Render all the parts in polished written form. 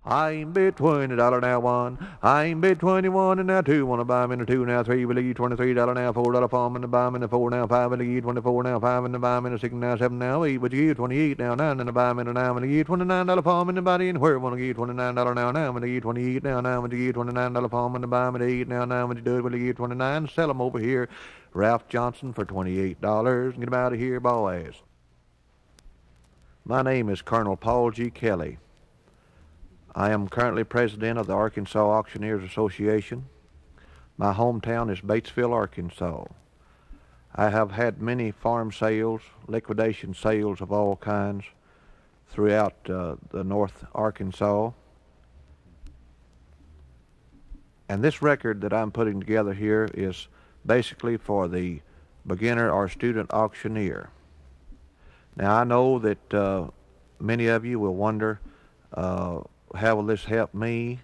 I ain't bid $20 now one. I ain't bid 21 and now two. Wanna buy 'em in a two now three. Will you $23 now $4 farm and buy 'em in a four now five. Will you 24 now five and buy 'em in a six now seven now eight. Would you give 28 now nine and buy 'em in a nine. Will you $29 farm and buy in where? Wanna give $29 now now. Will you 28 now nine. Will you give $29 farm and buy 'em at eight now nine. Would you do it? Will you give 29? Sell 'em over here. Ralph Johnson for $28. Get 'em out of here, boys. My name is Colonel Paul G. Kelly. I am currently president of the Arkansas Auctioneers Association. My hometown is Batesville, Arkansas. I have had many farm sales, liquidation sales of all kinds throughout the North Arkansas. And this record that I'm putting together here is basically for the beginner or student auctioneer. Now I know that many of you will wonder, how will this help me?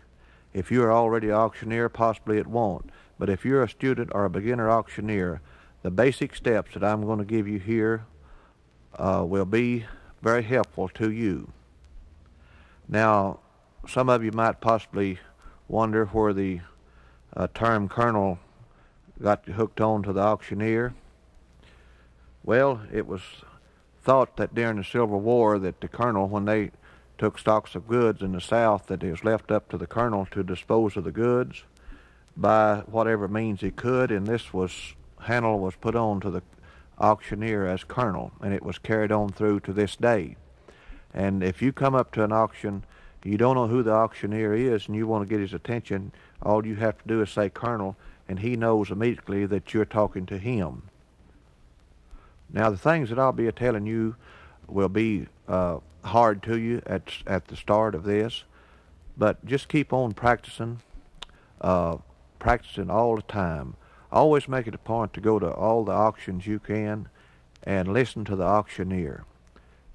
If you're already an auctioneer, possibly it won't. But if you're a student or a beginner auctioneer, the basic steps that I'm going to give you here will be very helpful to you. Now, some of you might possibly wonder where the term colonel got hooked on to the auctioneer. Well, it was thought that during the Civil War that the colonel, when they took stocks of goods in the South, that it was left up to the colonel to dispose of the goods by whatever means he could, and this handle was put on to the auctioneer as colonel, and it was carried on through to this day. And if you come up to an auction, you don't know who the auctioneer is, and you want to get his attention, all you have to do is say colonel, and he knows immediately that you're talking to him. Now, the things that I'll be telling you will be hard to you at the start of this, but just keep on practicing all the time. Always make it a point to go to all the auctions you can and listen to the auctioneer.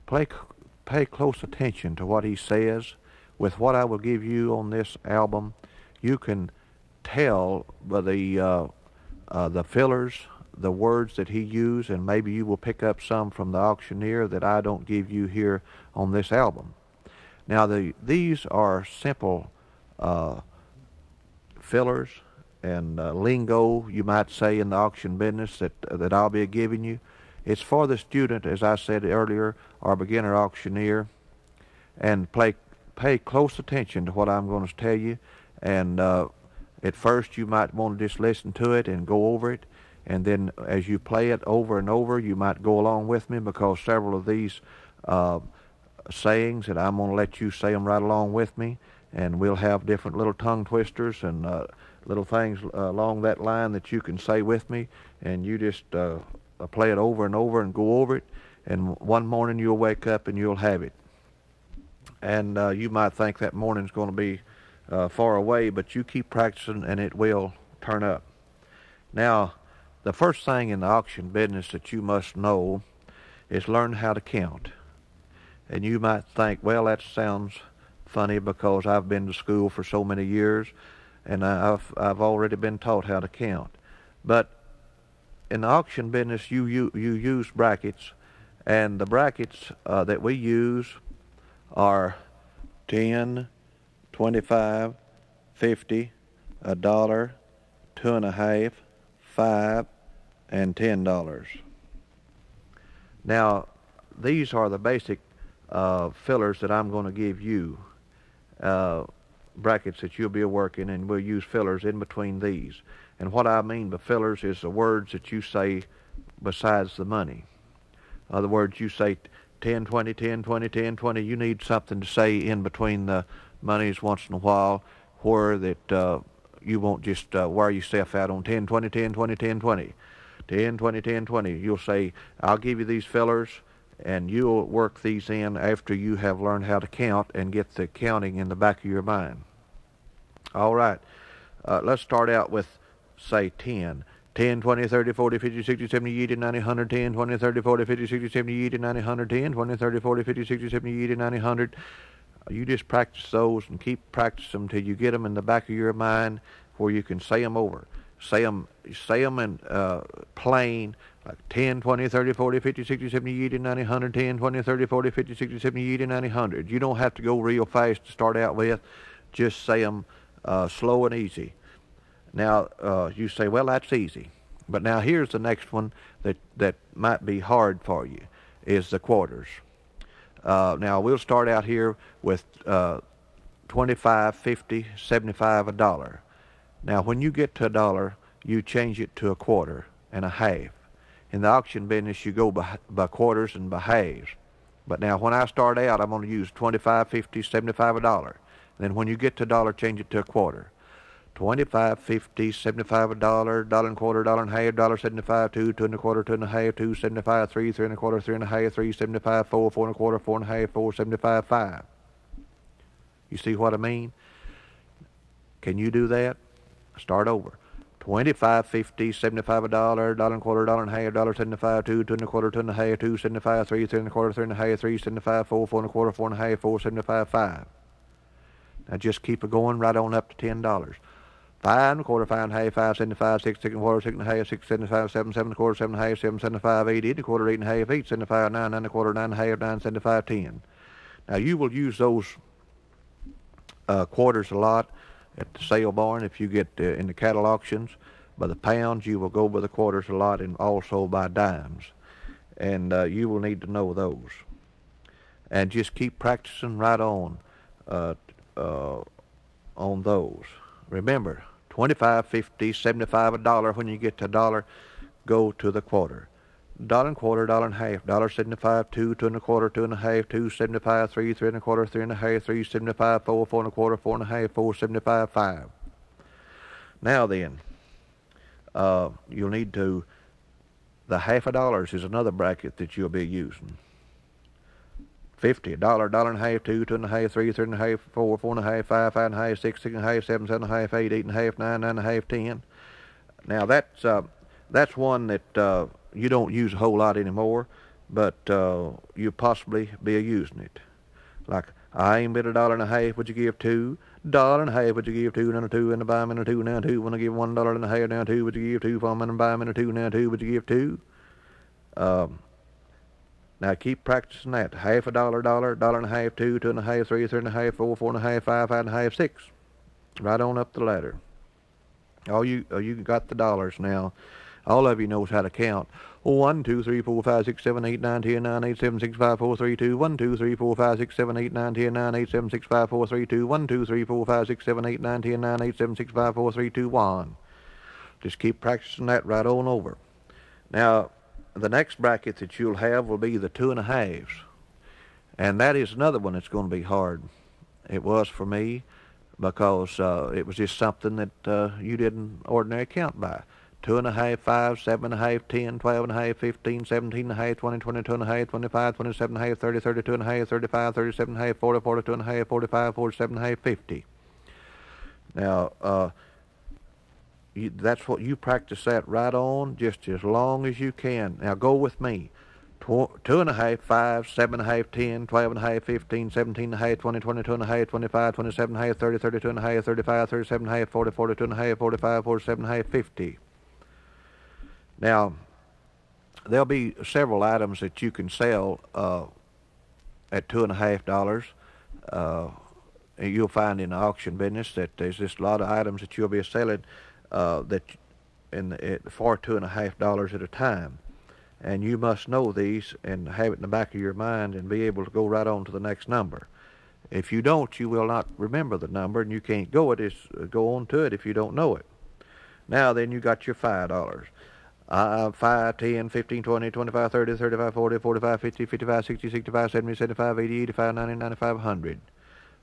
Pay close attention to what he says. With what I will give you on this album, you can tell by the fillers, the words that he used, and maybe you will pick up some from the auctioneer that I don't give you here on this album. Now these are simple fillers and lingo, you might say, in the auction business that I'll be giving you. It's for the student, as I said earlier, or beginner auctioneer, and pay close attention to what I'm going to tell you. And at first you might want to just listen to it and go over it, and then as you play it over and over, you might go along with me, because several of these sayings that I'm going to let you say them right along with me, and we'll have different little tongue twisters and little things along that line that you can say with me, and you just play it over and over and go over it, and one morning you'll wake up and you'll have it. And you might think that morning's going to be far away, but you keep practicing and it will turn up. Now, the first thing in the auction business that you must know is learn how to count. And you might think, well, that sounds funny because I've been to school for so many years and I've already been taught how to count. But in the auction business, you use brackets, and the brackets that we use are 10, 25, 50, $1, 2.5, 5, and $10. Now, these are the basic fillers that I'm going to give you, brackets that you'll be working, and we'll use fillers in between these. And what I mean by fillers is the words that you say besides the money. In other words, you say 10, 20, 10, 20, 10, 20. You need something to say in between the monies once in a while, where that you won't just wear yourself out on 10, 20, 10, 20, 10, 20. 10, 20, 10, 20. You'll say, I'll give you these fillers, and you'll work these in after you have learned how to count and get the counting in the back of your mind. All right. Let's start out with, say, 10. 10, 20, 30, 40, 50, 60, 70, 80, 90, 100, 10, 20, 30, 40, 50, 60, 70, 80, 90, 100, 10, 20, 30, 40, 50, 60, 70, 80, 90, 100. You just practice those and keep practicing them till you get them in the back of your mind where you can say them over. say them in plain, like 10, 20, 30, 40, 50, 60, 70, 80, 90, 100, 10, 20, 30, 40, 50, 60, 70, 80, 90, 100. You don't have to go real fast to start out with. Just say them slow and easy. Now, you say, well, that's easy. But now here's the next one that might be hard for you, is the quarters. Now, we'll start out here with 25, 50, 75, $1. Now, when you get to $1, you change it to a quarter and a half. In the auction business, you go by quarters and by halves. But now, when I start out, I'm going to use 25, 50, 75, $1. Then when you get to $1, change it to a quarter. 25, 50, 75, $1, $1 and a quarter, $1 and a half, $1.75, 2, 2 and a quarter, 2 and a half, 2.75, 3, 3 and a quarter, 3 and a half, 3.75, 4, 4 and a quarter, 4 and a half, 4.75, 5. You see what I mean? Can you do that? Start over. 25, 50, 75, $1, $1 and a quarter, $1 and a half, $1.75, 2, 2 and a quarter, 2 and a half, 2.75, 3, 3 and a quarter, 3 and a half, 3.75, 4, 4 and a quarter, 4 and a half, 4.75, 5. Now just keep it going right on up to $10. 5 and a quarter, 5 and a half, 5.75, 6, 6 and a quarter, 6 and a half, 6.75, 7, 7 and a quarter, 7 and a half, 7.75, 8, 8 and a quarter, 8 and a half, 8.75, 9, 9 and a quarter, 9 and a half, 9.75, 10. Now you will use those quarters a lot at the sale barn if you get in the cattle auctions. By the pounds, you will go by the quarters a lot, and also by dimes. And you will need to know those. And just keep practicing right on those. Remember, 25, 50, 75, $1. When you get to $1, go to the quarter. $1 and a quarter, $1 and a half, $1.75, 2, 2 and a quarter, 2 and a half, 2.75, 3, 3 and a quarter, 3 and a half, 3.75, 4, 4 and a quarter, 4 and a half, 4.75, 5. Now then, you'll need to, the half $1 is another bracket that you'll be using. 50, $1, $1 and a half, 2, 2 and a half, 3, 3 and a half, 4, 4 and a half, 5, 5 and a half, 6, 6 and a half, 7, 7 and a half, 8, 8 and a half, 9, 9 and a half, 10. Now that's one that you don't use a whole lot anymore, but you possibly be using it. Like, I ain't bid $1 and a half, would you give 2? $1 and a half, would you give 2? Now 2, and I buy 'em in a 2, now 2. When I give $1 and a half, now 2, would you give 2? If I'm in and buy 'em in a 2, now 2, would you give 2? Now keep practicing that. Half $1, $1 and a half, 2, 2 and a half, 3, 3 and a half, 4, 4 and a half, 5, 5 and a half, 6. Right on up the ladder. You got the dollars now. All of you knows how to count. 1, 2, 3, 4, 5, 6, 7, 8, 9, 10, 9, 8, 7, 6, 5, 4, 3, 2. 1, 2, 3, 4, 5, 6, 7, 8, 9, 10, 9, 8, 7, 6, 5, 4, 3, 2. 1, 2, 3, 4, 5, 6, 7, 8, 9, 10, 9, 8, 7, 6, 5, 4, 3, 2, 1. Just keep practicing that right on over. Now, the next bracket that you'll have will be the 2 and a halves. And that is another one that's going to be hard. It was for me, because it was just something that you didn't ordinarily count by. 2 and a half, 5, 7 and a half, 10, 12 and a half, 15, 17 and a half, 20, 22 and a half, 25, 27 and a half, 30, 32 and a half, 35, 37 and a half, 40, 42 and a half, 45, 47 and a half, 50. Now, that's what you practice that right on, just as long as you can. Now go with me. 2 and a half, 5, 7 and a half, 10, 12 and a half, 15, 17 and a half, 20, 22 and a half, 25, 27 and a half, 30, 32 and a half, 35, 37 and a half, 40, 42 and a half, 45, 47 and a half, 50. Now, there'll be several items that you can sell at $2.50. You'll find in the auction business that there's just a lot of items that you'll be selling for $2.50 at a time. And you must know these and have it in the back of your mind and be able to go right on to the next number. If you don't, you will not remember the number, and you can't go on to it if you don't know it. Now then, you got your $5. 5, 10, 15, 20, 25, 30, 35, 40, 45, 50, 55, 60, 65, 70, 75, 80, 85, 90, 95, 100.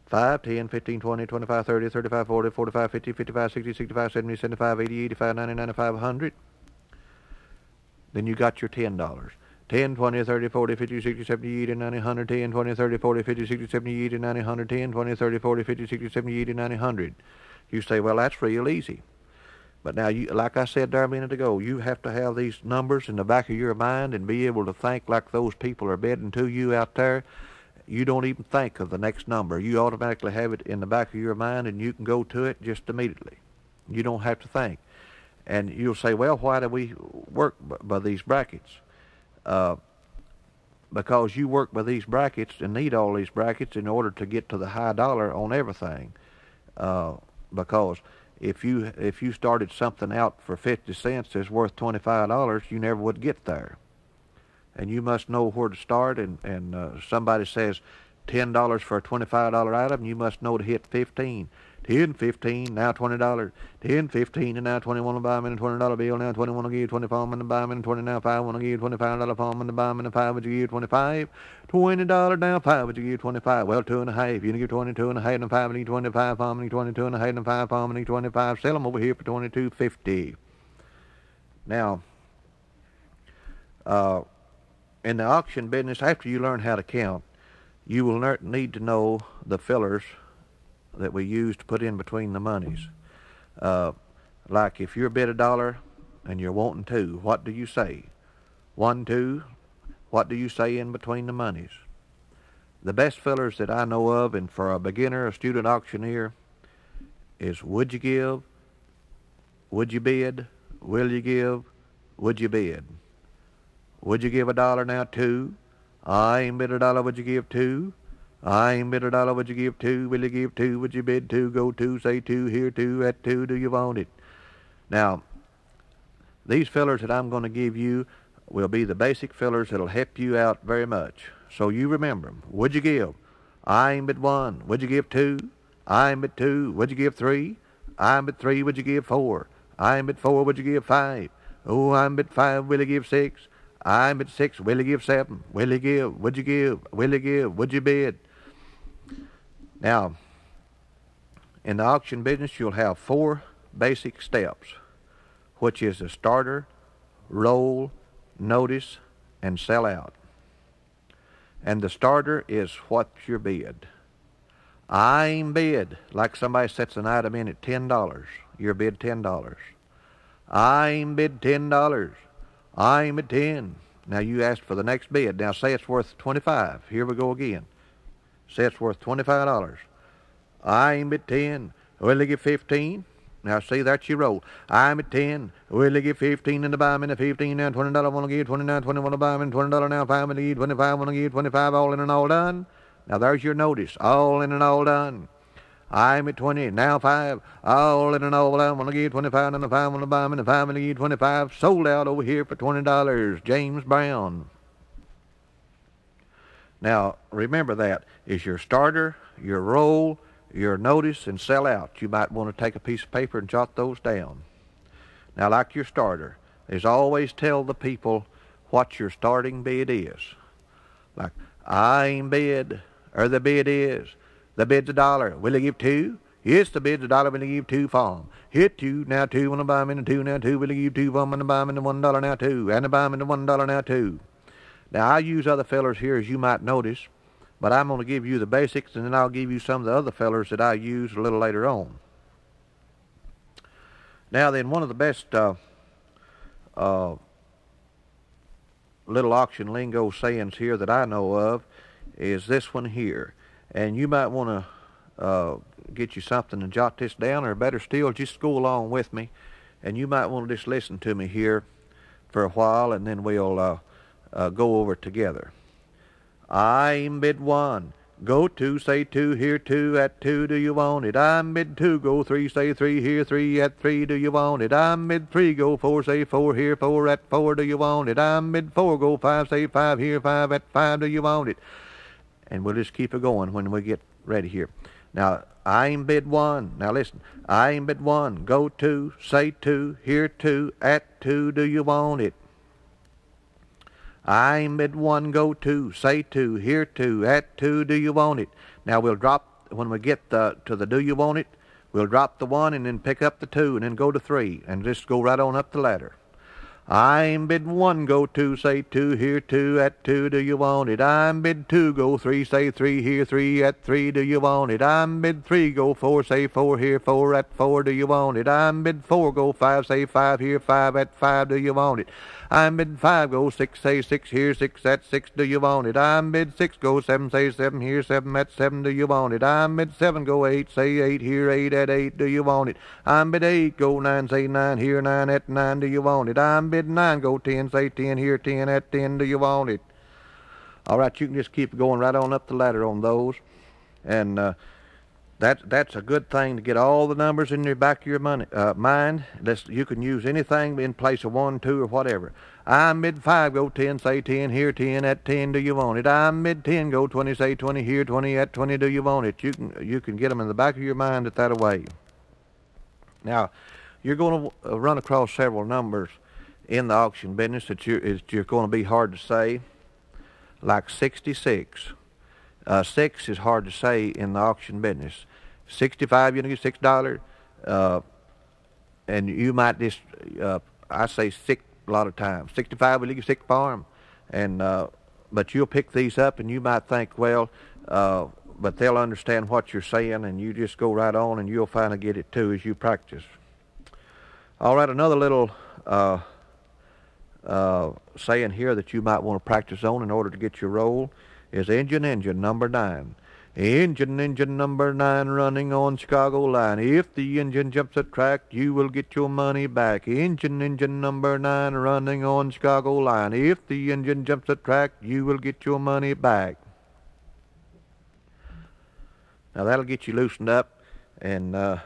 5, 10, 15, 20, 25, 30, 35, 40, 45, 50, 55, 60, 65, 70, 75, 80, 85, 90, 95, 100. Then you got your $10. 10, 20, 30, 40, 50, 60, 70, 80, 90, 100. 10, 20, 30, 40, 50, 60, 70, 80, 90, 100. 10, 20, 30, 40, 50, 60, 70, 80, 90, 100. You say, well, that's real easy. But now, like I said there a minute ago, you have to have these numbers in the back of your mind and be able to think like those people are bidding to you out there. You don't even think of the next number. You automatically have it in the back of your mind, and you can go to it just immediately. You don't have to think. And you'll say, well, why do we work by these brackets? Because you work by these brackets and need all these brackets in order to get to the high dollar on everything. Because if you started something out for 50 cents that's worth $25, you never would get there. And you must know where to start. And somebody says $10 for a $25 item, you must know to hit 15. 10, 15, now $20. 10, 15, and now 21 to buy them in a $20 bill. Now 21 to give 24 and to buy them in 20. Now 5 want to give $25 farm and to buy them in a 5. Would you give 25? $20 now 5. Would you give 25? Well, 2.5. You give 22 and a half and 5 and need 25 farm and 22 and a half and 5 farm and need 25. Sell them over here for $22.50. Now, in the auction business, after you learn how to count, you will need to know the fillers that we use to put in between the monies. Like if you're bid $1 and you're wanting 2, what do you say? 1, 2, what do you say in between the monies? The best fillers that I know of, and for a beginner, a student auctioneer, is would you give, would you bid, will you give, would you bid? Would you give $1 now? 2. I ain't bid $1, would you give 2? I ain't bid $1, would you give 2? Will you give 2? Would you bid 2? Go 2, say 2, here 2, at 2, do you want it? Now, these fillers that I'm going to give you will be the basic fillers that'll help you out very much. So you remember them. Would you give? I ain't bid 1. Would you give 2? I ain't bid 2. Would you give 3? I ain't bid 3. Would you give 4? I ain't bid 4. Would you give 5? Oh, I ain't bid 5. Will you give 6? I ain't bid 6. Will you give 7? Will you give? Would you give? Will you give? Would you bid? Now, in the auction business, you'll have 4 basic steps, which is the starter, roll, notice, and sell out. And the starter is what's your bid. I ain't bid, like somebody sets an item in at $10, your bid $10. I ain't bid $10. I ain't bid 10. Now you asked for the next bid. Now say it's worth 25. Here we go again. Say it's worth $25. I ain't bid 10. Will they give 15? Now see, that's your roll. I'm at 10. Will they give 15 and to buy them in a 15 now? $20 want to give 29, 20 want to buy them in $20 now. 5 want to give 25, want to give 25, all in and all done. Now there's your notice. All in and all done. I'm at 20, now 5, all in and all done. Want to give 25 and the 5 want to buy them in a 5 want to give 25. Sold out over here for $20. James Brown. Now, remember that is your starter, your roll, your notice, and sell out. You might want to take a piece of paper and jot those down. Now, like your starter, there's always tell the people what your starting bid is. Like, I ain't bid, or the bid is. The bid's $1. Will they give 2? Yes, the bid's $1. Will they give 2 for 'em? Hit 2, now 2, want to buy them in a 2, now 2. Will they give 2 for 'em and buy them in a $1 now 2? And to buy them in a $1 now 2. Now, I use other fellers here, as you might notice, but I'm going to give you the basics, and then I'll give you some of the other fellers that I use a little later on. Now then, one of the best little auction lingo sayings here that I know of is this one here. And you might want to get you something and jot this down, or better still, just go along with me, and you might want to just listen to me here for a while, and then we'll go over it together. I'm bid 1. Go 2, say 2, here 2, at 2, do you want it? I'm bid 2, go 3, say 3, here 3, at 3, do you want it? I'm bid 3, go 4, say 4, here 4, at 4, do you want it? I'm bid 4, go 5, say 5, here 5, at 5, do you want it? And we'll just keep it going when we get ready here. Now, I'm bid 1. Now listen, I'm bid 1, go 2, say 2, here 2, at 2, do you want it? I'm bid 1, go 2, say 2, here 2, at 2, do you want it? Now we'll drop, when we get to the do you want it, we'll drop the 1 and then pick up the 2 and then go to 3 and just go right on up the ladder. I'm bid 1, go 2, say 2, here 2, at 2, do you want it? I'm bid 2, go 3, say 3, here 3, at 3, do you want it? I'm bid 3, go 4, say 4, here 4, at 4, do you want it? I'm bid 4, go 5, say 5, here 5, at 5, do you want it? I'm bidding 5, go 6, say 6 here, 6, that's 6, do you want it? I'm bid 6, go 7, say 7 here, 7, that's 7, do you want it? I'm bid 7, go 8, say 8 here, 8 at 8, do you want it? I'm bid 8, go 9, say 9 here, 9 at 9, do you want it? I'm bid 9, go 10, say 10 here, 10 at 10, do you want it? All right, you can just keep going right on up the ladder on those. And that's a good thing to get all the numbers in the back of your mind. You can use anything in place of 1, 2, or whatever. I'm mid 5, go 10, say 10 here, 10 at 10, do you want it? I'm mid 10, go 20, say 20 here, 20 at 20, do you want it? You can get them in the back of your mind that way. Now, you're going to run across several numbers in the auction business that you're going to be hard to say, like 66. 6 is hard to say in the auction business. 65, you're going to get $6, and you might just, I say 6 a lot of times. 65 will give you 6 farm, but you'll pick these up and you might think, well, but they'll understand what you're saying, and you just go right on and you'll finally get it too as you practice. All right, another little saying here that you might want to practice on in order to get your roll is engine number 9. Engine number 9 running on Chicago line. If the engine jumps a track, you will get your money back. Engine number 9 running on Chicago line. If the engine jumps a track, you will get your money back. Now that'll get you loosened up and help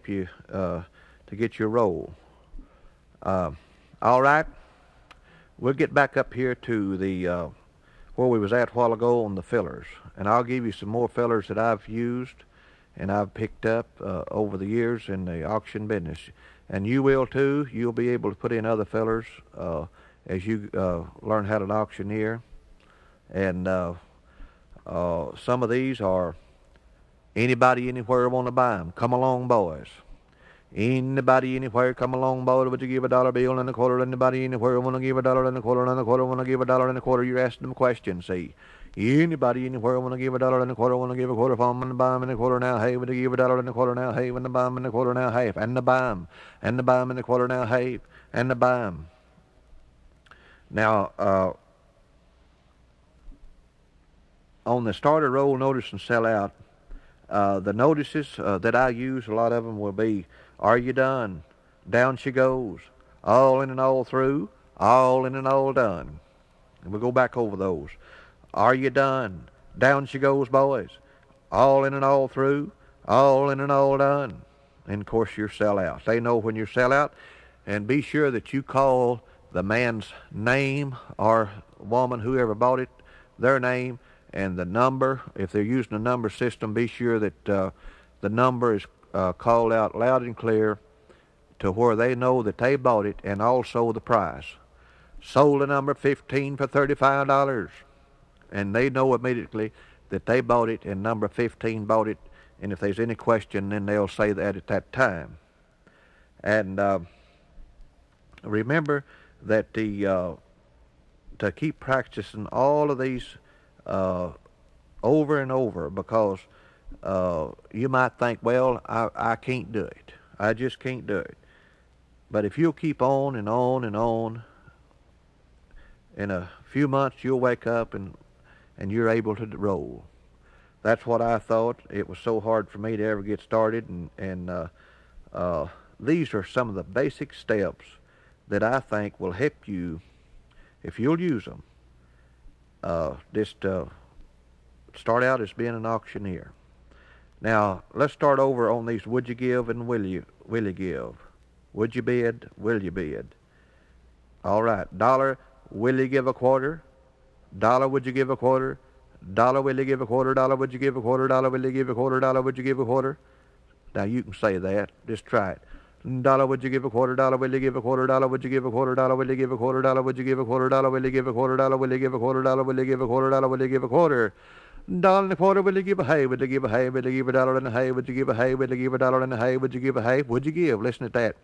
you to get your roll. All right, we'll get back up here to the where we was at a while ago on the fillers, and I'll give you some more fillers that I've used and I've picked up over the years in the auction business, and you will too. You'll be able to put in other fillers as you learn how to auctioneer, and some of these are anybody anywhere want to buy them. Come along, boys. Anybody anywhere come along, boy, would you give $1 bill and a quarter? Anybody anywhere want to give $1 and a quarter and a quarter? Want to give $1 and a quarter? You're asking them questions, see. Anybody anywhere want to give $1 and a quarter? Want to give a quarter from and buy them in a quarter now? Hey, would you give $1 and a quarter now? Hey, when the buy them in a quarter now? Hey, and the buy them, and the buy them in a quarter now? Hey, and the buy them. Now, on the starter roll notice and sell out, the notices that I use, a lot of them will be, are you done? Down she goes. All in and all through. All in and all done. And we'll go back over those. Are you done? Down she goes, boys. All in and all through. All in and all done. And, of course, your sellout. They know when you sell out. And be sure that you call the man's name or woman, whoever bought it, their name, and the number. If they're using a number system, be sure that the number is called out loud and clear to where they know that they bought it, and also the price. Sold the number 15 for $35, and they know immediately that they bought it and number 15 bought it, and if there's any question, then they'll say that at that time. And remember that to keep practicing all of these over and over, because you might think, well, I can't do it. I just can't do it. But if you'll keep on and on and on, in a few months you'll wake up and you're able to roll. That's what I thought. It was so hard for me to ever get started, and these are some of the basic steps that I think will help you, if you'll use them, just start out as being an auctioneer. Now, let's start over on these would you give and will you give. Would you bid, will you bid? All right, $1, will you give a quarter? $1, would you give a quarter? $1, will you give a quarter? $1, would you give a quarter? $1, will you give a quarter? $1, would you give a quarter? Now, you can say that. Just try it. $1, would you give a quarter? $1, will you give a quarter? $1, would you give a quarter? $1, will you give a quarter? $1, would you give a quarter? $1, will you give a quarter? $1, will you give a quarter? $1, will you give a quarter? $1, will you give a quarter? $1 and a quarter, will you give a hay? Would you give a hay? Would you give $1 and a hay? Would you give a hay? Would you give $1 and a hay? Would you give a hay? Would you give? Listen to that.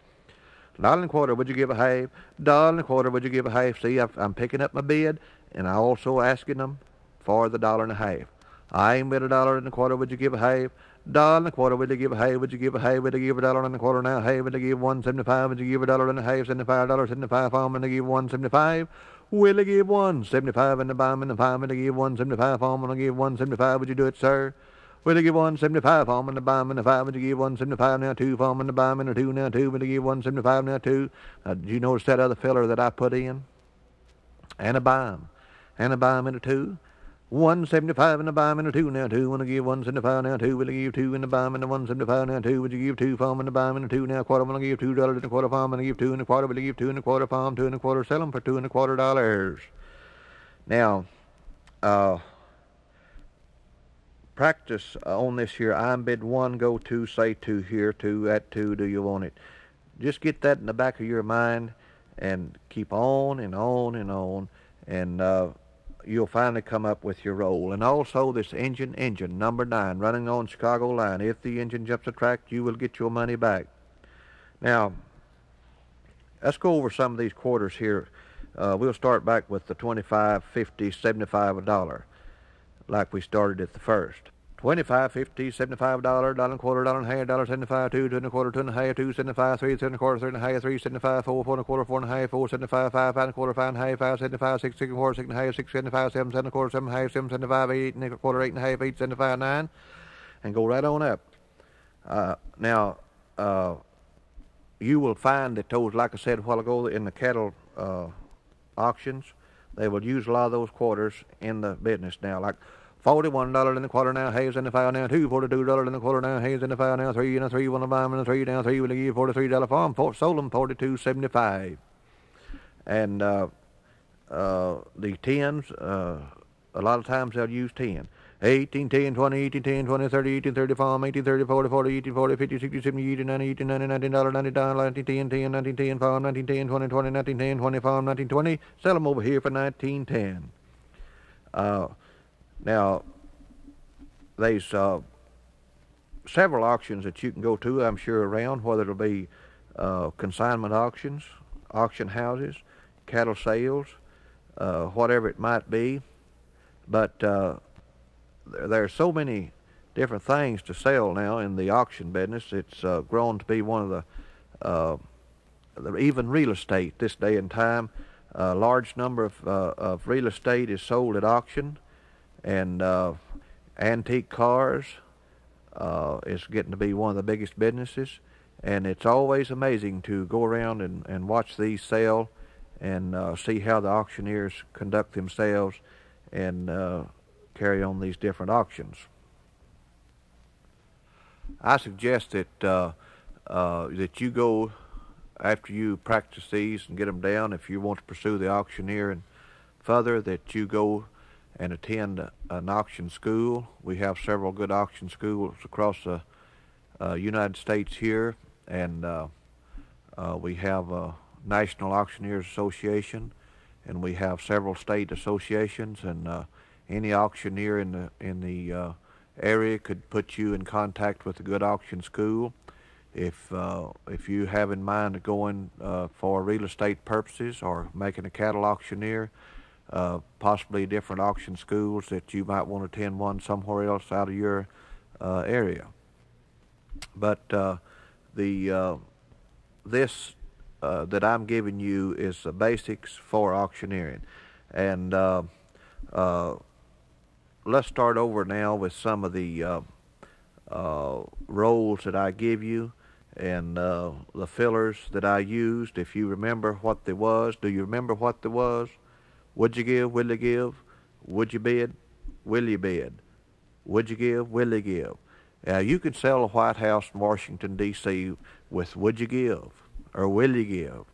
$1 and a quarter, would you give a hay? $1 and a quarter, would you give a hay? See, I'm picking up my bid, and I'm also asking them for the $1 and a half. I ain't bid $1.25. Would you give a half? $1.25. Would you give a half? Would you give a half? Would you give $1.25 now? Half? Would you give 1.75? Would you give $1.50? $75.75. Farm and give 1.75. Will you give 1.75 in the bottom and the farm and give 1.75? Farm and give 1.75. Would you do it, sir? Will you give 1.75? Farm and the bottom and the 5? Would you give 1.75 now? 2 farm and the bottom and the 2 now 2? Would you give 1.75 now? 2? Did you notice that other filler that I put in? And a bomb. And a bomb in the 2. 1.75 in the bomb and a 2 now 2. Will you give 1.75 now 2? Will you give 2 in the bomb and the 1.75 now 2? Would you give 2 farm and the bomb and the 2 now quarter? Will you give $2.25 farm and give 2.25? Will you give 2.25 farm, 2.25 sell them for $2.25? Now, practice on this here. I'm bid 1, go 2, say 2 here, 2 at 2. Do you want it? Just get that in the back of your mind and keep on and on and on, and you'll finally come up with your roll. And also this engine number 9, running on Chicago line. If the engine jumps a track, you will get your money back. Now, let's go over some of these quarters here. We'll start back with the 25, 50, 75, $1, like we started at the first. 25, 50, $75, $1.25, $1.50, $1.75, 2, 2.25, 2.5, 2, 75, 3, 3.25, 3.5, 3, 75, 4, 4.25, 4.5, 4, 75, 5, 5.25, 5.5, 5, 75, 6, 6.25, 6.5, 6, 75, 7, 7.25, 7.5, 7, 75, 8, 8.25, 8.5, 8, 75, 9, and go right on up. Now, you will find that those, like I said a while ago, in the cattle auctions, they will use a lot of those quarters in the business now, like $41.25 now, hay $75 now, $42.25 now, hay $75 now, 3 and a 3, 1 of them and a 3 down, 3 will give $43 farm, sold them $42.75. And the 10s, a lot of times they'll use 10. 18, 10, 20, 18, 10, 20, 30, 18, 30 farm, 18, 30, 40, 40, 18, 40, 50, 60, 70, 80, 90, 80, 90, $19, $90, 19, 10, 10, 19, 10 farm, 19, 10, 20, 20, 19, 10, 20 farm, 19, 20, sell them over here for 19.10. Now, there's several auctions that you can go to, I'm sure, around, whether it'll be consignment auctions, auction houses, cattle sales, whatever it might be. But there are so many different things to sell now in the auction business. It's grown to be one of even real estate this day and time. A large number of real estate is sold at auction. And antique cars is getting to be one of the biggest businesses, and it's always amazing to go around and watch these sell and see how the auctioneers conduct themselves and carry on these different auctions. I suggest that that you go, after you practice these and get them down, if you want to pursue the auctioneer and further, that you go and attend an auction school. We have several good auction schools across the United States here, and we have a National Auctioneers Association, and we have several state associations, and any auctioneer in the area could put you in contact with a good auction school. If you have in mind to going for real estate purposes or making a cattle auctioneer, possibly different auction schools that you might want to attend one somewhere else out of your area. But this that I'm giving you is the basics for auctioneering. And let's start over now with some of the rolls that I give you and the fillers that I used. If you remember what they was, do you remember what they was? Would you give? Will you give? Would you bid? Will you bid? Would you give? Will you give? You can sell a White House in Washington, D.C. with would you give or will you give?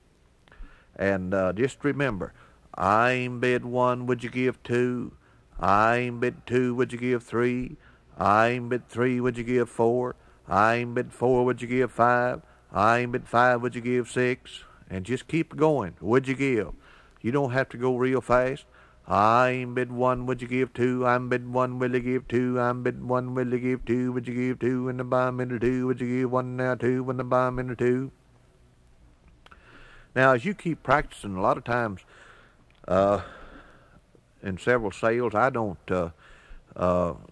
And just remember, I ain't bid 1, would you give 2? I ain't bid 2, would you give 3? I ain't bid 3, would you give 4? I ain't bid 4, would you give 5? I ain't bid 5, would you give 6? And just keep going. Would you give? You don't have to go real fast. I ain't bid 1, would you give 2? I'm bid 1, will you give 2? I'm bid 1, will you give 2? Would you give 2 when the bomb into 2? Would you give 1 now 2 when the bomb into 2? Now, as you keep practicing, a lot of times in several sales, I don't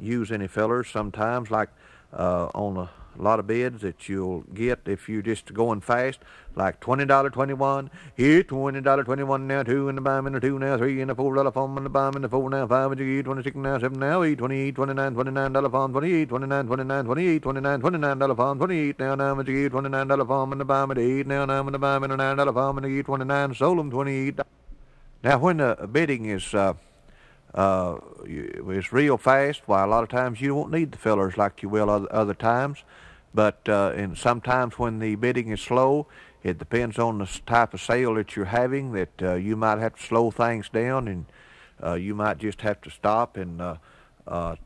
use any fillers sometimes, like on a lot of bids that you'll get if you're just going fast, like $20.21, here $20.21 now, two in the bottom and the two now, three in the $4 form and the bottom and the four now, five and you 26 now, seven now, eight, 28, 29, $29 form, 28, 29, 29, 28, 29, $29 form, 28 now, now and you $29 form and the bottom and the eight now, now and the bottom and the $9 form and the 29, sold them 28. Now when the bidding is it's real fast, why a lot of times you won't need the fillers like you will other times. But and sometimes when the bidding is slow, it depends on the type of sale that you're having, that you might have to slow things down, and you might just have to stop and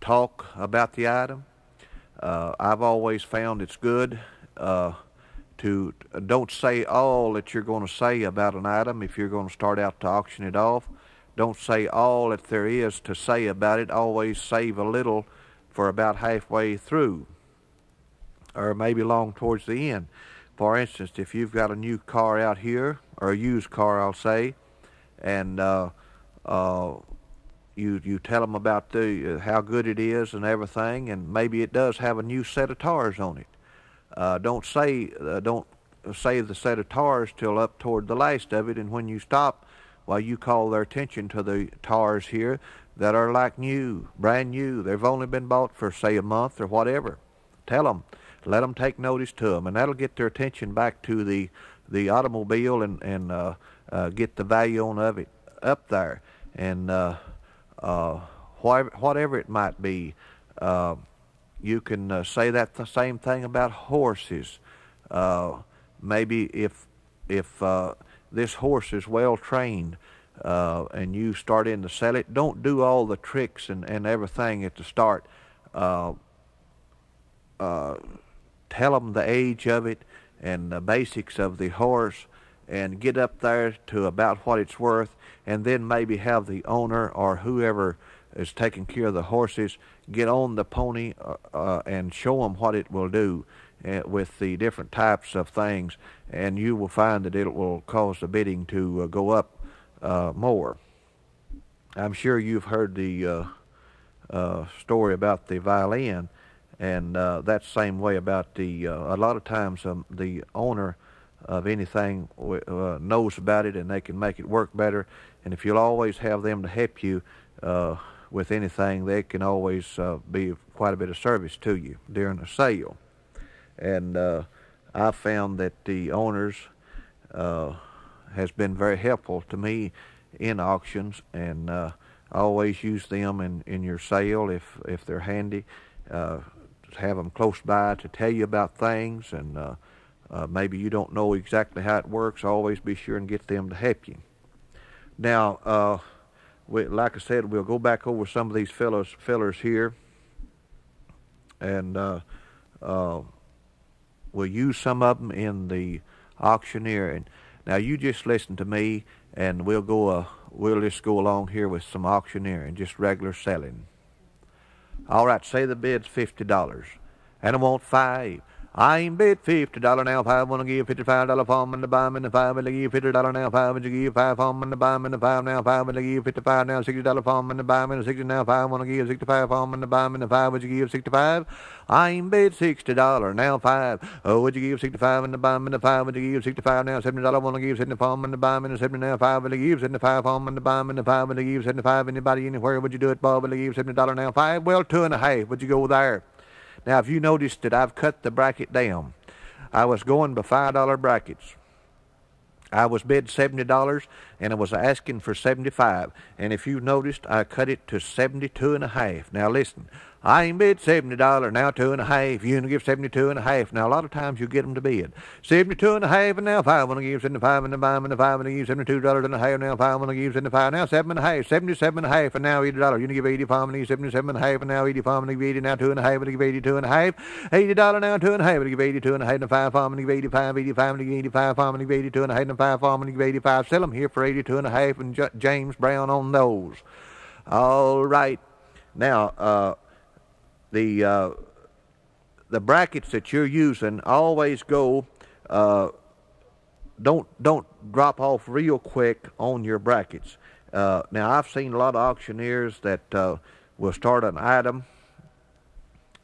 talk about the item. I've always found it's good to don't say all that you're going to say about an item if you're going to start out to auction it off. Don't say all that there is to say about it. Always save a little for about halfway through, or maybe long towards the end. For instance, if you've got a new car out here, or a used car, I'll say, and you tell them about how good it is and everything, and maybe it does have a new set of tires on it. Don't save the set of tires till up toward the last of it, and when you stop, well, you call their attention to the tires here that are like new, brand new. They've only been bought for, say, a month or whatever. Tell them, let them take notice to them, and that'll get their attention back to the automobile and get the value of it up there. And whatever it might be, you can say that the same thing about horses. Maybe if this horse is well trained and you start in to sell it, don't do all the tricks and everything at the start. Tell them the age of it and the basics of the horse, and get up there to about what it's worth, and then maybe have the owner or whoever is taking care of the horses get on the pony and show them what it will do with the different types of things, and you will find that it will cause the bidding to go up more. I'm sure you've heard the story about the violin, and that's the same way about a lot of times the owner of anything knows about it, and they can make it work better, and if you'll always have them to help you with anything, they can always be quite a bit of service to you during a sale. And I found that the owners has been very helpful to me in auctions, and I always use them in your sale if they're handy. Have them close by to tell you about things, and maybe you don't know exactly how it works. Always be sure and get them to help you. Now, like I said, we'll go back over some of these fillers here, and we'll use some of them in the Auctioneer. And now you just listen to me, and we'll just go along here with some Auctioneer and just regular selling. All right, say the bid's $50, and I want 5. I ain't bid $50 now, 5 wanna give $55 farm and the bottom and the 5 and they give $50 now, 5 and you give 5 farm and the bottom and the 5 now, 5 and they give 55 now, $60 farm and the bottom and the 60 now, 5 wanna give 65 farm and the bottom and the 5 would you give 65? I ain't bid $60 now, 5. Oh, would you give 65 and the bottom and the 5 would you give 65 now, $70 wanna give 70 farm and the bottom and the 70 now, 5 would you give 75 farm and the bottom and the 5 would you give 75? Anybody anywhere would you do it, Bob? Would you give $70 now, 5? Well, 2.5. Would you go there? Now, if you noticed that I've cut the bracket down, I was going by $5 brackets. I was bid $70, and I was asking for 75. And if you noticed, I cut it to 72.5. Now listen, I ain't bid $70, now 2.5. You gonna give 72.5. Now a lot of times you get them to bid 72.5, and now 5 wanna give 75, and the 5 and the 5 wanna give $72.5. Now 5 wanna give 75. Now 7.5, 77.5, and now $80. You gonna give 85, and give 77.5, and now 85, and give 80. Now 2.5, and give 82.5. $80 now 2.5, and give 82.5. And 5 farm, and give 85, 85, and give 85 farm, and give 82.5. And 5 farm, and give 85. Sell them here for 82.5, and James Brown on those. All right. Now the brackets that you're using, always go. Don't drop off real quick on your brackets. Now I've seen a lot of auctioneers that will start an item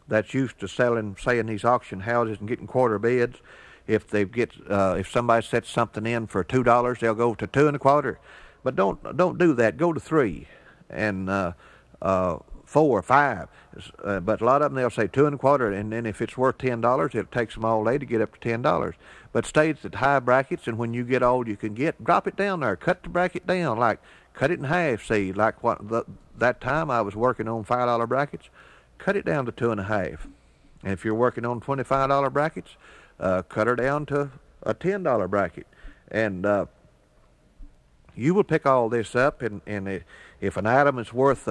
that's used to selling, say, in these auction houses and getting quarter bids. If if somebody sets something in for $2, they'll go to 2 1/4. But don't do that. Go to 3 and 4 or 5. But a lot of them, they'll say 2 1/4, and then if it's worth $10, it takes them all day to get up to $10. But stays at high brackets, and when you get all you can get, drop it down there. Cut the bracket down, like cut it in half. See, like that time I was working on $5 brackets, cut it down to 2 1/2. And if you're working on $25 brackets, cut her down to a $10 bracket, and you will pick all this up. And if an item is worth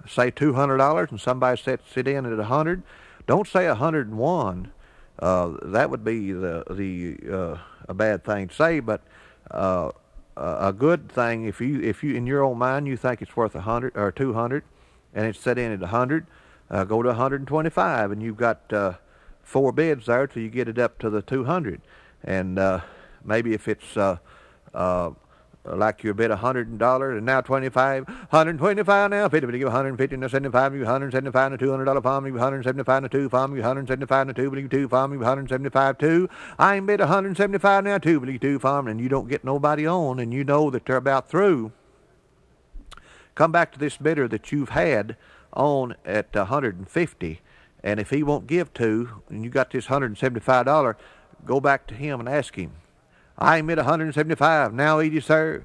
say $200 and somebody sets it in at 100, don't say 101. That would be a bad thing to say. But a good thing, if you in your own mind you think it's worth 100 or 200, and it's set in at 100, go to 125, and you've got 4 bids there till you get it up to the 200. And maybe if it's like you bid $100 and now 25, 125 now, 50, give 150 and 75, give 175 and a $200 farm, give 175 and a 2 farm, give 175 and a 2, give 2 farm, give 175 2. I ain't bid 175 now, 2, give 2 farm, and you don't get nobody on, and you know that they're about through. Come back to this bidder that you've had on at 150, and if he won't give 2, and you got this $175, go back to him and ask him, I ain't bid 175, now 80, sir.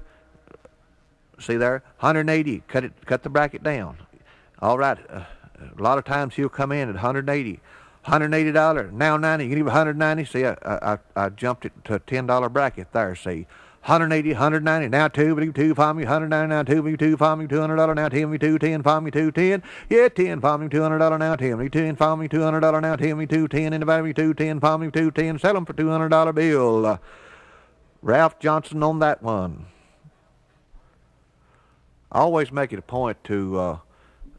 See there, 180, cut the bracket down. All right, a lot of times he'll come in at 180, $180, now 90, you can give 190. See, I jumped it to a $10 bracket there, see. 180, 190, now 2, but 2 for me, 190, now 2, but 2 for me, $200, now 10, me 210, for me, 210, yeah, 10 for me, $200, now 10, me 10 for me, $200, now 10, me 210, anybody me 210, for me, 210, sell them for $200 bill. Ralph Johnson on that one. I always make it a point to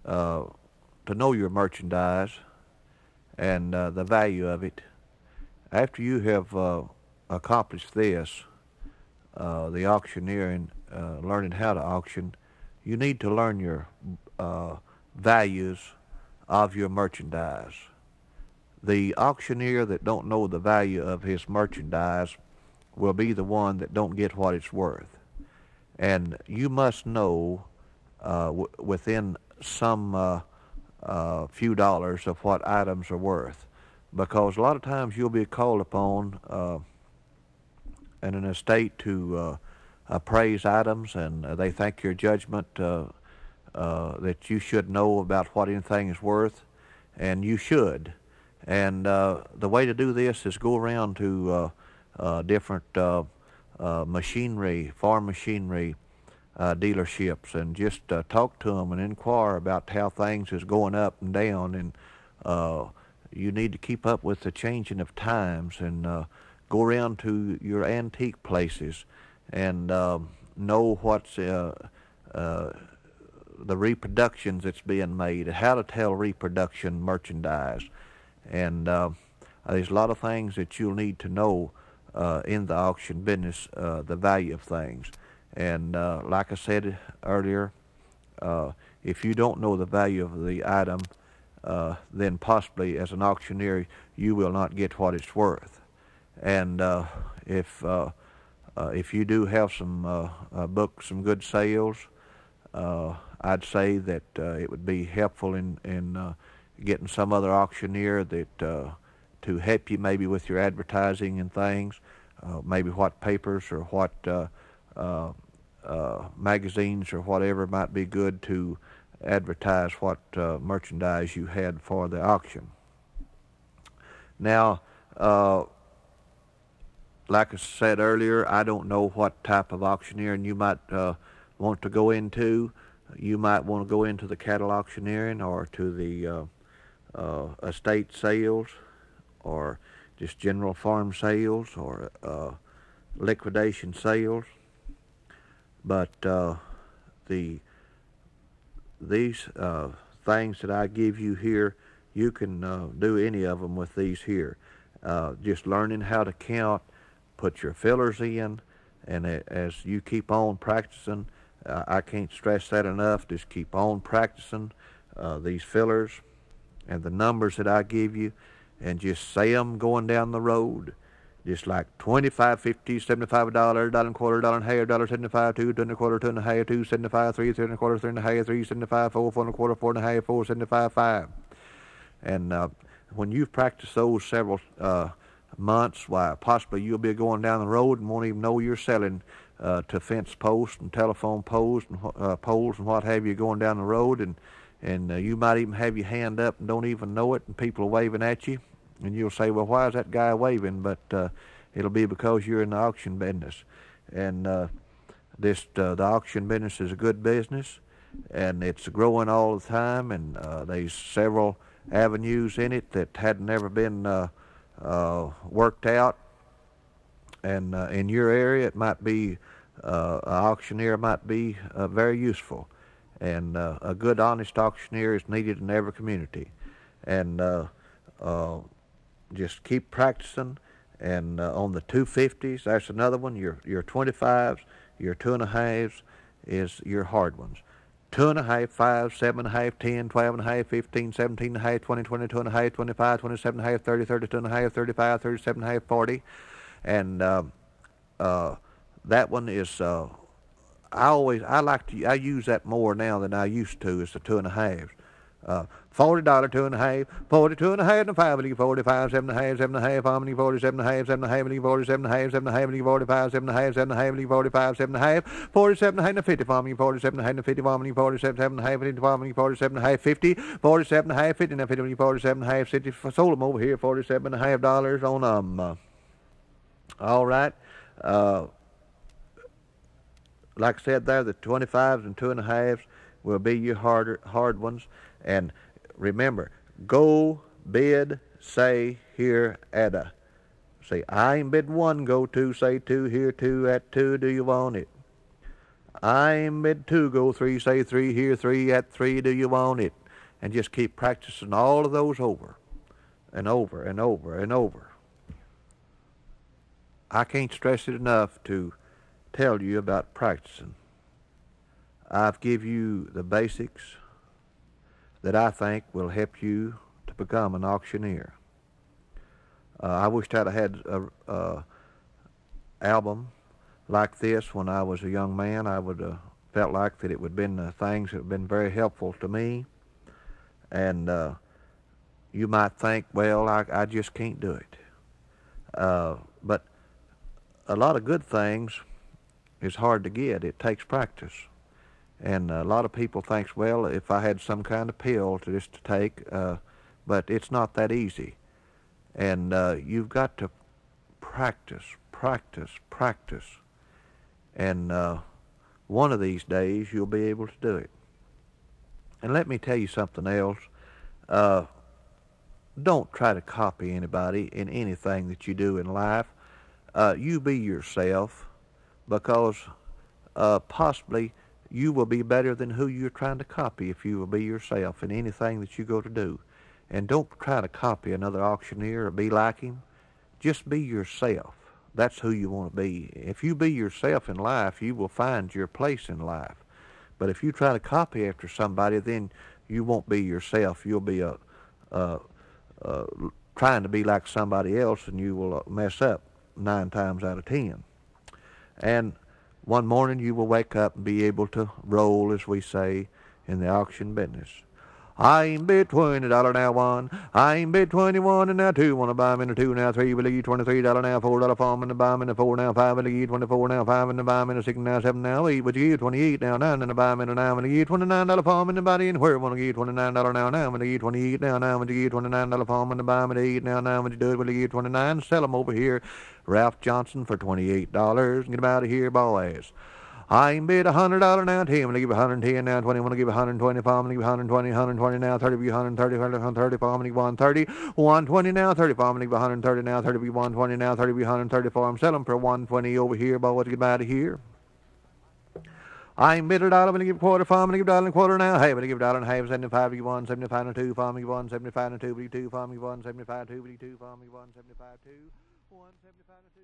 know your merchandise and the value of it. After you have accomplished this, the auctioneer and learning how to auction, you need to learn your values of your merchandise. The auctioneer that don't know the value of his merchandise will be the one that don't get what it's worth. And you must know within some few dollars of what items are worth, because a lot of times you'll be called upon in an estate to appraise items, and they think your judgment that you should know about what anything is worth, and you should. And the way to do this is go around to different machinery, farm machinery dealerships, and just talk to them and inquire about how things is going up and down. And you need to keep up with the changing of times, and go around to your antique places and know what's the reproductions that's being made, how to tell reproduction merchandise. And there's a lot of things that you'll need to know in the auction business, the value of things. And like I said earlier, if you don't know the value of the item, then possibly as an auctioneer you will not get what it's worth. And if you do have some book some good sales, I'd say that it would be helpful in getting some other auctioneer that to help you maybe with your advertising and things, maybe what papers or what magazines or whatever might be good to advertise what merchandise you had for the auction. Now, like I said earlier, I don't know what type of auctioneering you might want to go into. You might want to go into the cattle auctioneering, or to the estate sales, or just general farm sales, or liquidation sales. But these things that I give you here, you can do any of them with these here. Just learning how to count, put your fillers in, and as you keep on practicing, I can't stress that enough, just keep on practicing these fillers and the numbers that I give you, and just say them going down the road, just like 25, 50, $75, $1 and a quarter, $1 and a half, $1.75, 2, 2 and a quarter, 2 and a half, 2.75, 3, 3 and a quarter, 3 and a half, 3.75, 4, 4 and a quarter, 4 and a half, 4.75, 5. And when you've practiced those several months, why possibly you'll be going down the road and won't even know you're selling to fence posts and telephone poles and what have you going down the road, and you might even have your hand up and don't even know it, and people are waving at you, and you'll say, well, why is that guy waving? But it'll be because you're in the auction business. And the auction business is a good business, and it's growing all the time, and there's several avenues in it that had never been worked out. And in your area, it might be an auctioneer might be very useful. And a good, honest auctioneer is needed in every community. And just keep practicing. And on the 250s, that's another one. Your 25s, your 2.5s is your hard ones. 2.5, 5, 7.5, 10, 12.5, 15, 17.5, 20, 22.5, 25, 27.5, 30, 32.5, 35, 37.5, 40. And that one is I use that more now than I used to. Is the 2.5s. $40, 2.5, 42.5 and 5, 45, 7.5, 7.5, how many 47.5, 7.5, 47.5, 7.5, 45, 7.5, 7.5, 45, 7.5, 47.5 and 50, how many 47.5 and 50, how many 47.5, 50, how many 47.5, 50, 47.5, 50, and 50, 47.5, 50. Sold them over here, $47.5 on them. All right. Like I said there, the 25s and 2.5s will be your hard ones. And remember, go, bid, say, here, at a. Say, I ain't bid 1, go 2, say 2, here 2, at 2, do you want it? I ain't bid 2, go 3, say 3, here 3, at 3, do you want it? And just keep practicing all of those over and over and over and over. I can't stress it enough to tell you about practicing. I've give you the basics that I think will help you to become an auctioneer. I wished I'd had a album like this when I was a young man. I would have felt like that it would have been things that have been very helpful to me. And you might think, well, I just can't do it. But a lot of good things is hard to get. It takes practice. And a lot of people think, well, if I had some kind of pill to take, but it's not that easy. And you've got to practice. And one of these days you'll be able to do it. And let me tell you something else. Don't try to copy anybody in anything that you do in life. You be yourself, because possibly you will be better than who you're trying to copy if you will be yourself in anything that you go to do. And don't try to copy another auctioneer or be like him. Just be yourself. That's who you want to be. If you be yourself in life, you will find your place in life. But if you try to copy after somebody, then you won't be yourself. You'll be trying to be like somebody else, and you will mess up 9 times out of 10. And one morning you will wake up and be able to roll, as we say, in the auction business. I ain't bid $20 now 1. I ain't bid 21 and now 2. Want to buy them in a 2 now 3. Will you $23 now $4 for them and buy them in a 4 now 5. Will you 24 now 5 and buy them in a 6 now 7 now 8. Would you 28 now 9 and buy them in a 9. Will you $29 for them and buy them in where? Want to give $29 now 9. Will you 28 now 9. Will you $29 for them and buy them in 8 now 9. Would you do it? Will you 29? Sell them over here, Ralph Johnson, for $28. Get them out of here, boys. I ain't bid $100 now 10. I'm going to give $110 now 20. I'm going to give $125. I'm going to give $120 now 30. $130, $130. I'm going to give $130. $120 now 35. I'm going to give $130 now 30. $120 now 30. $134. I'm selling for $120 over here, boys. Get out of here. I ain't bid $1. I'm going to give a quarter. I'm going to give $1 and a quarter now. Hey, I'm going to give $1 and a half. 75. You 175 and 2. I'm going to give 175 and 2. 2. I'm going to give 175 2. 2. I'm going to give 175 2. 175 and 2.